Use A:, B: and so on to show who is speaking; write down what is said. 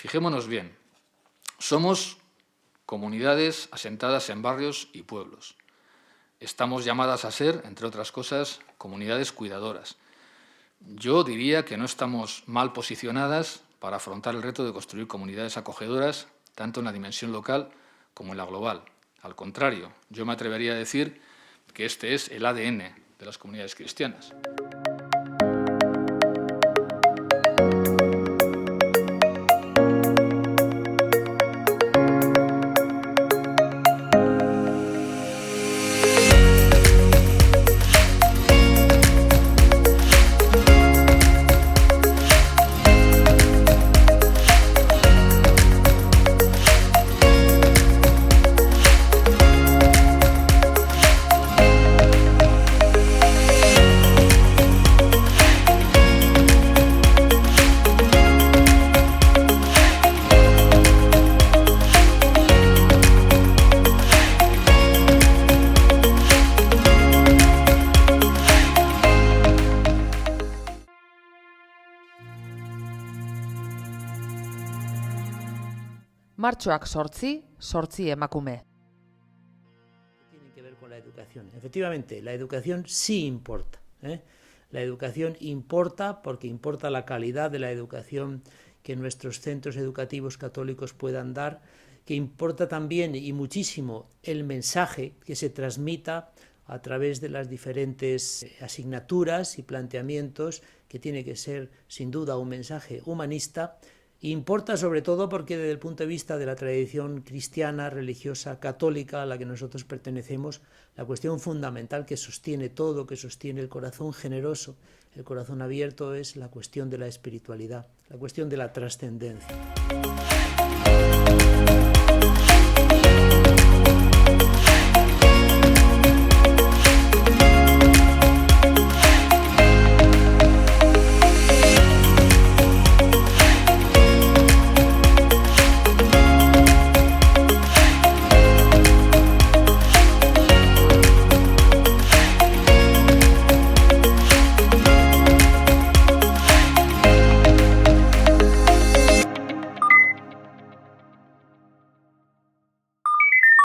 A: Fijémonos bien, somos comunidades asentadas en barrios y pueblos. Estamos llamadas a ser, entre otras cosas, comunidades cuidadoras. Yo diría que no estamos mal posicionadas para afrontar el reto de construir comunidades acogedoras, tanto en la dimensión local como en la global. Al contrario, yo me atrevería a decir que este es el ADN de las comunidades cristianas.
B: Martxoak 8 emakume.
C: Tiene que ver con la educación. Efectivamente, la educación sí importa. La educación importa porque importa la calidad de la educación que nuestros centros educativos católicos puedan dar, que importa también y muchísimo el mensaje que se transmita a través de las diferentes asignaturas y planteamientos, que tiene que ser sin duda un mensaje humanista. Importa sobre todo porque desde el punto de vista de la tradición cristiana, religiosa, católica a la que nosotros pertenecemos, la cuestión fundamental que sostiene todo, que sostiene el corazón generoso, el corazón abierto, es la cuestión de la espiritualidad, la cuestión de la trascendencia.